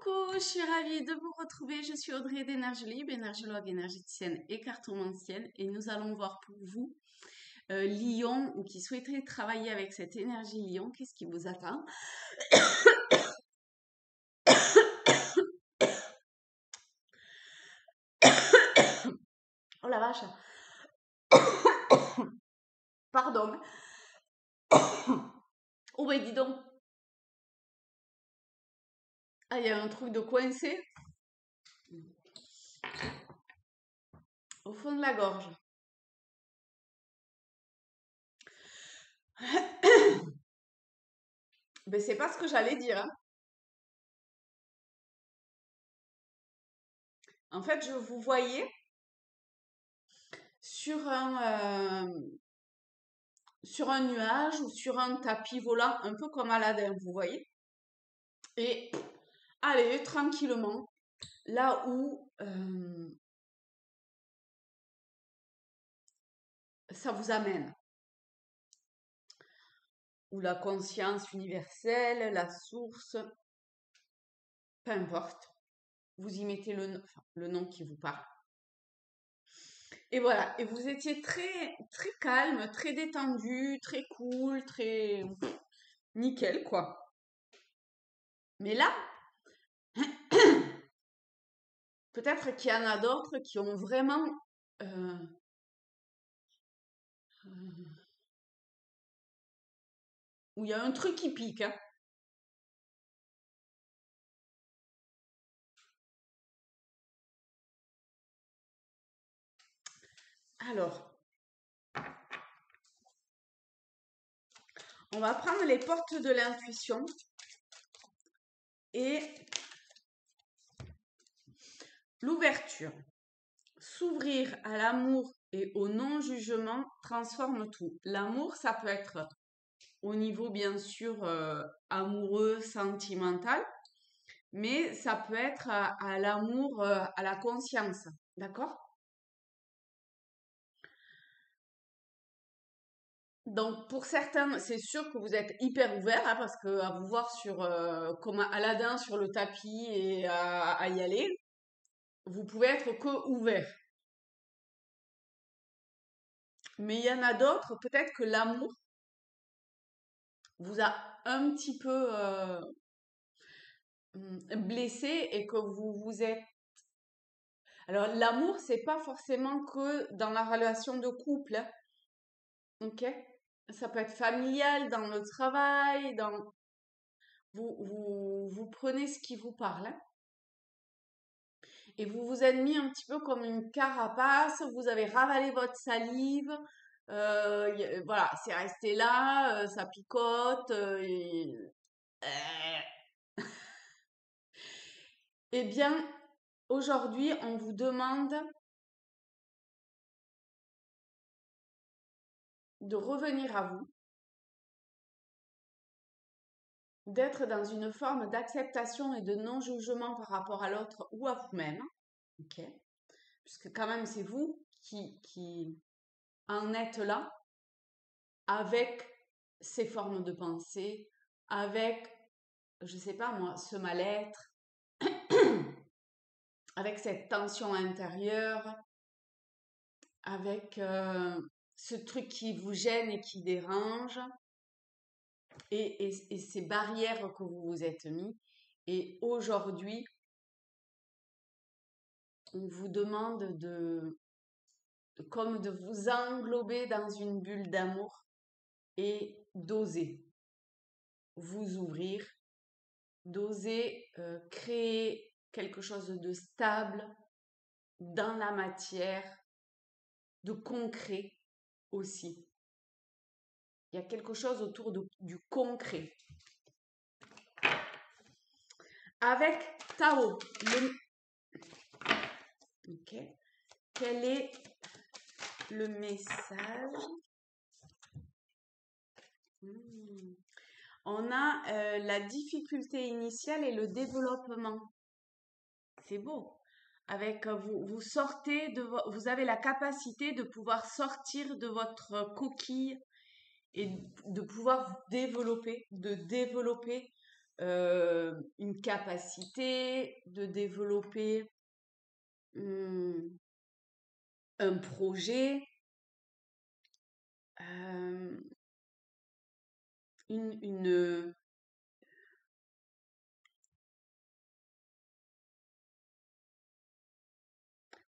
Coucou, je suis ravie de vous retrouver. Je suis Audrey d'Énergie Libre, énergologue, énergéticienne et cartomancienne. Et nous allons voir pour vous, Lion, ou qui souhaiterait travailler avec cette énergie Lion, qu'est-ce qui vous attend? Oh la vache! Pardon. Oh ben dis donc. Ah, il y a un truc de coincé au fond de la gorge. Ben c'est pas ce que j'allais dire, hein. En fait, je vous voyais sur un nuage ou sur un tapis volant, un peu comme Aladdin, vous voyez? Et allez, tranquillement, là où ça vous amène. Ou la conscience universelle, la source, peu importe. Vous y mettez le nom qui vous parle. Et voilà, et vous étiez très, très calme, très détendu, très cool, très nickel, quoi. Mais là, peut-être qu'il y en a d'autres qui ont vraiment euh, où il y a un truc qui pique, hein. Alors, on va prendre les portes de l'intuition et l'ouverture. S'ouvrir à l'amour et au non-jugement transforme tout. L'amour, ça peut être au niveau, bien sûr, amoureux, sentimental, mais ça peut être à l'amour, à la conscience. D'accord? Donc, pour certains, c'est sûr que vous êtes hyper ouvert, hein, parce que à vous voir sur, comme Aladdin sur le tapis et à y aller, vous pouvez être que ouvert. Mais il y en a d'autres, peut-être que l'amour vous a un petit peu blessé et que vous vous êtes... Alors, l'amour, c'est pas forcément que dans la relation de couple, hein, ok? Ça peut être familial, dans le travail, dans... Vous prenez ce qui vous parle, hein, et vous vous êtes mis un petit peu comme une carapace, vous avez ravalé votre salive, voilà, c'est resté là, ça picote, eh bien, aujourd'hui, on vous demande de revenir à vous, d'être dans une forme d'acceptation et de non-jugement par rapport à l'autre ou à vous-même, ok? Puisque quand même, c'est vous qui en êtes là avec ces formes de pensée, avec, je sais pas moi, ce mal-être, avec cette tension intérieure, avec ce truc qui vous gêne et qui dérange, et ces barrières que vous vous êtes mis. Et aujourd'hui, on vous demande comme de vous englober dans une bulle d'amour et d'oser vous ouvrir, d'oser créer quelque chose de stable dans la matière, de concret aussi. Il y a quelque chose autour du concret. Avec Tao, ok, quel est le message? On a la difficulté initiale et le développement. C'est beau. Avec vous sortez vous avez la capacité de pouvoir sortir de votre coquille et de pouvoir vous développer, de développer une capacité, de développer un projet, une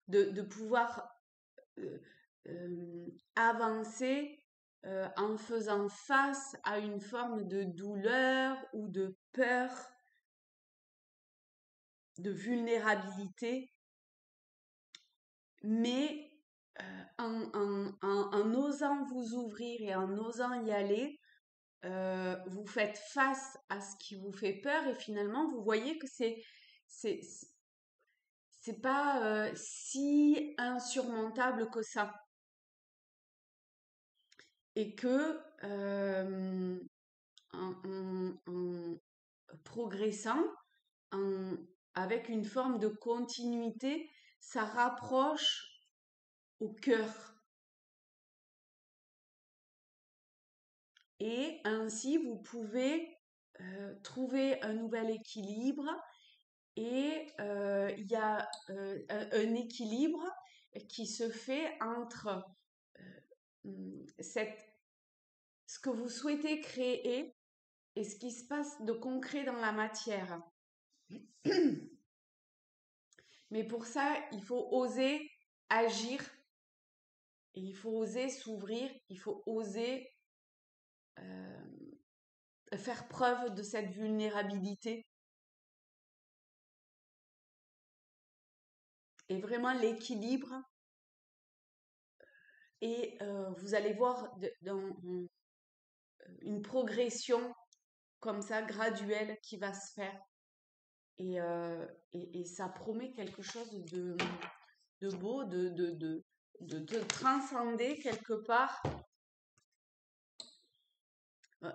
de pouvoir avancer en faisant face à une forme de douleur ou de peur, de vulnérabilité, mais en osant vous ouvrir et en osant y aller, vous faites face à ce qui vous fait peur et finalement vous voyez que c'est c'est pas si insurmontable que ça et que en progressant, en, avec une forme de continuité, ça rapproche au cœur. Et ainsi, vous pouvez trouver un nouvel équilibre. Et il y a un équilibre qui se fait entre ce que vous souhaitez créer et ce qui se passe de concret dans la matière. Mais pour ça, il faut oser agir et il faut oser s'ouvrir, il faut oser faire preuve de cette vulnérabilité. Et vraiment l'équilibre. Et vous allez voir dans une progression comme ça, graduelle, qui va se faire. Et ça promet quelque chose de beau, de transcender quelque part.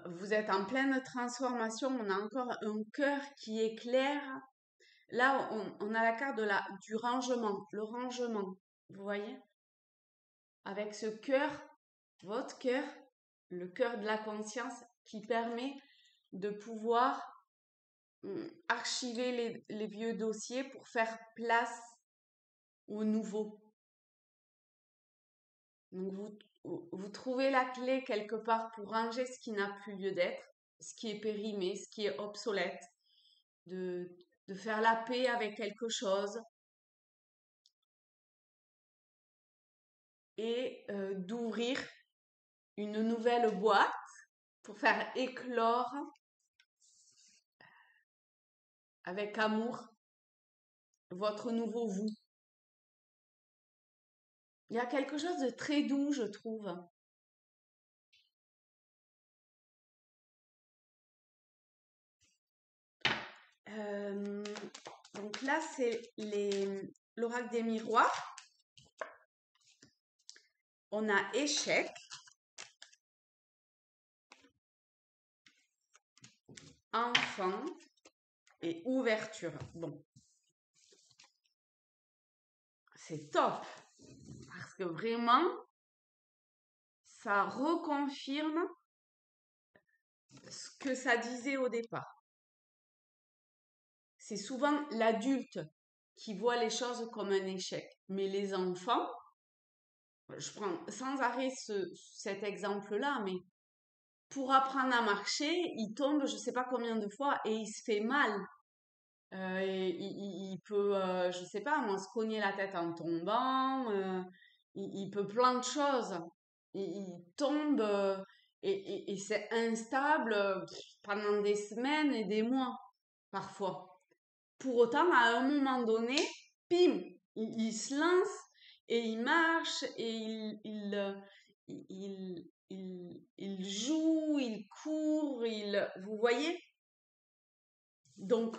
Vous êtes en pleine transformation, on a encore un cœur qui éclaire. Là, on a la carte du rangement, le rangement, vous voyez? Avec ce cœur, votre cœur, le cœur de la conscience qui permet de pouvoir archiver les vieux dossiers pour faire place au nouveau. Donc vous trouvez la clé quelque part pour ranger ce qui n'a plus lieu d'être, ce qui est périmé, ce qui est obsolète, de faire la paix avec quelque chose et d'ouvrir une nouvelle boîte pour faire éclore avec amour votre nouveau vous. Il y a quelque chose de très doux, je trouve. Donc là, c'est l'oracle des miroirs. On a échec, enfant et ouverture. Bon, c'est top parce que vraiment, ça reconfirme ce que ça disait au départ. C'est souvent l'adulte qui voit les choses comme un échec, mais les enfants, je prends sans arrêt cet exemple-là, mais pour apprendre à marcher, il tombe je ne sais pas combien de fois et il se fait mal. Et il peut, je sais pas, moi, se cogner la tête en tombant. Il peut plein de choses. Il tombe et c'est instable pendant des semaines et des mois, parfois. Pour autant, à un moment donné, pim, il se lance et il marche et il joue, il court, vous voyez? Donc,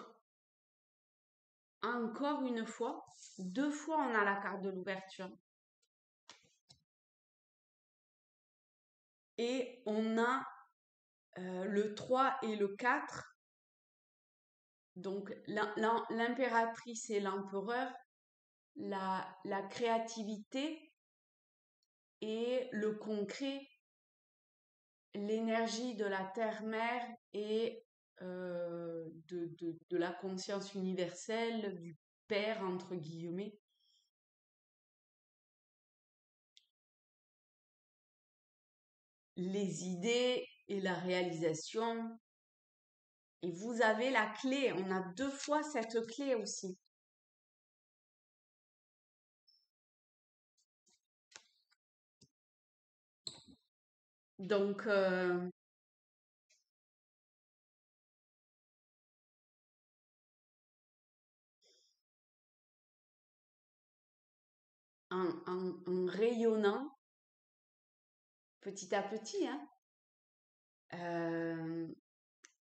encore une fois, 2 fois on a la carte de l'ouverture. Et on a le 3 et le 4. Donc l'impératrice et l'empereur, la créativité et le concret, l'énergie de la terre-mère et de la conscience universelle, du Père, entre guillemets. Les idées et la réalisation. Et vous avez la clé. On a 2 fois cette clé aussi. Donc, en rayonnant petit à petit, hein, euh,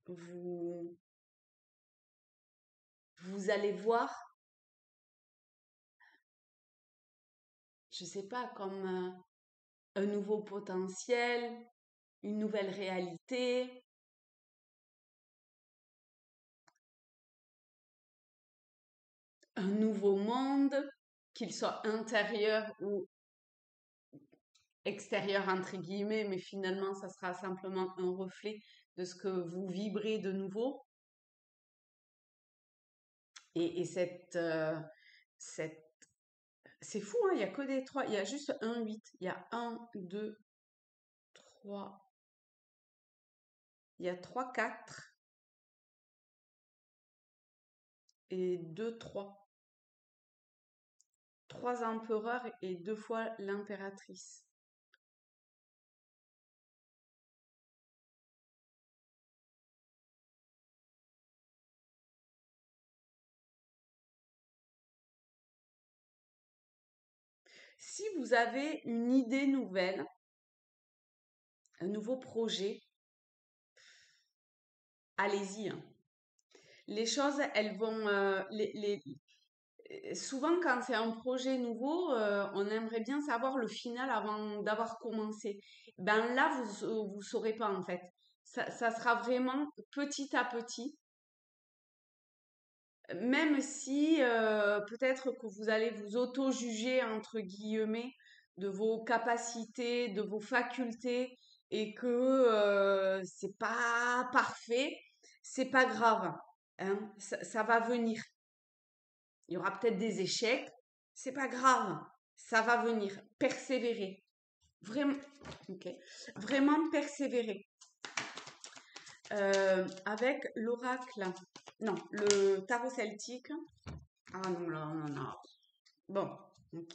vous, vous allez voir, je sais pas, comme un nouveau potentiel, une nouvelle réalité, un nouveau monde, qu'il soit intérieur ou extérieur entre guillemets, mais finalement, ça sera simplement un reflet de ce que vous vibrez de nouveau. Et cette c'est fou, hein, il y a que des 3, il y a juste un 8, il y a 1, 2, 3, il y a 3, 4 et 2, 3. 3 empereurs et 2 fois l'impératrice. Si vous avez une idée nouvelle, un nouveau projet, allez-y, hein. Les choses, elles vont, souvent quand c'est un projet nouveau, on aimerait bien savoir le final avant d'avoir commencé. Ben là, vous saurez pas en fait. Ça sera vraiment petit à petit. Même si peut-être que vous allez vous auto-juger entre guillemets de vos capacités, de vos facultés et que c'est pas parfait, c'est pas grave, hein, ça va venir. Il y aura peut-être des échecs, c'est pas grave, ça va venir. Persévérer, vraiment, ok, vraiment persévérer. Avec l'oracle, non, le tarot celtique. Ah non, là, non, non. Bon, ok.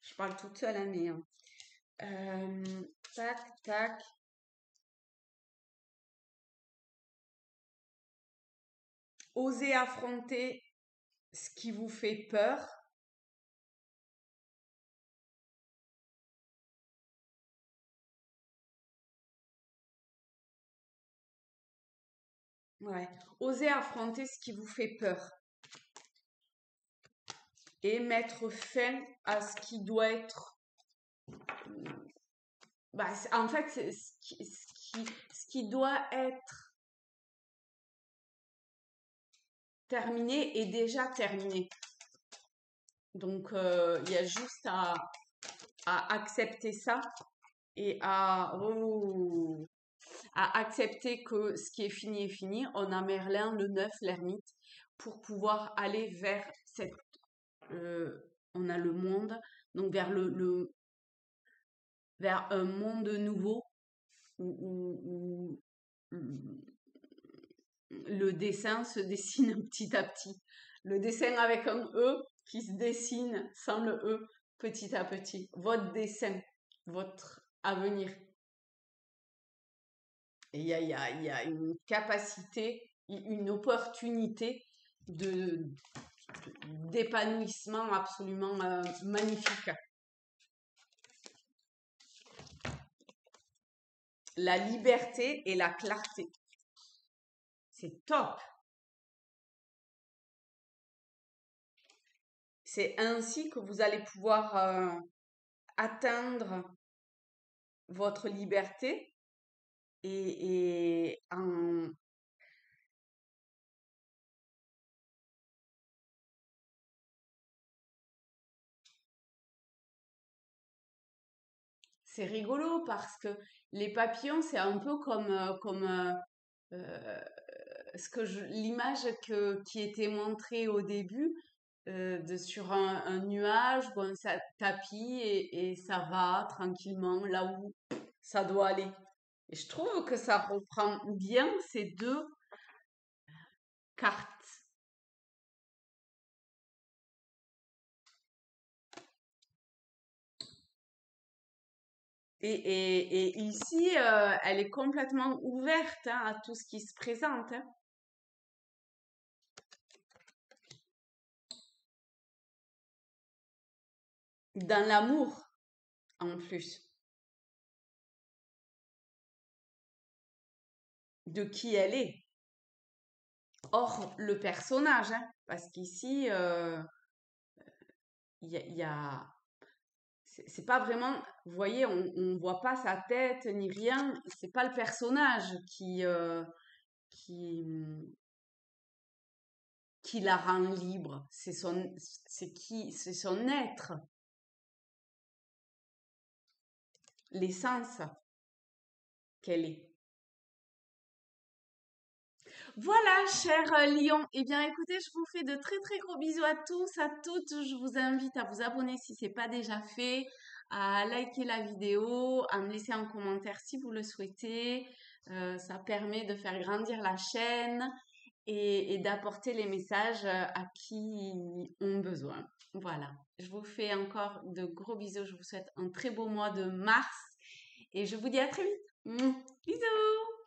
Je parle toute seule, hein, mais. Tac, tac. Osez affronter ce qui vous fait peur. Ouais. Osez affronter ce qui vous fait peur. Et mettre fin à ce qui doit être. Bah, en fait, c'est ce qui doit être terminé est déjà terminé. Donc, il y a juste à accepter ça et à accepter que ce qui est fini est fini. On a Merlin, le 9, l'ermite, pour pouvoir aller vers cette... on a le monde, donc vers vers un monde nouveau où le dessin se dessine petit à petit. Le dessin avec un E qui se dessine sans le E petit à petit. Votre dessin, votre avenir. Et il y a une capacité, une opportunité d'épanouissement absolument magnifique. La liberté et la clarté. C'est top. C'est ainsi que vous allez pouvoir atteindre votre liberté et c'est rigolo parce que les papillons, c'est un peu comme l'image qui était montrée au début sur un nuage, bon, ça tapis et ça va tranquillement là où ça doit aller. Et je trouve que ça reprend bien ces deux cartes. Et ici, elle est complètement ouverte hein, à tout ce qui se présente. Hein. Dans l'amour, en plus, de qui elle est. Or, le personnage, hein, parce qu'ici, il y a c'est pas vraiment, vous voyez, on voit pas sa tête ni rien. C'est pas le personnage qui, qui la rend libre. C'est son être, l'essence qu'elle est. Voilà, cher lion. Eh bien, écoutez, je vous fais de très très gros bisous à tous, à toutes. Je vous invite à vous abonner si c'est pas déjà fait, à liker la vidéo, à me laisser un commentaire si vous le souhaitez. Ça permet de faire grandir la chaîne et d'apporter les messages à qui ont besoin. Voilà. Je vous fais encore de gros bisous. Je vous souhaite un très beau mois de mars et je vous dis à très vite. Bisous!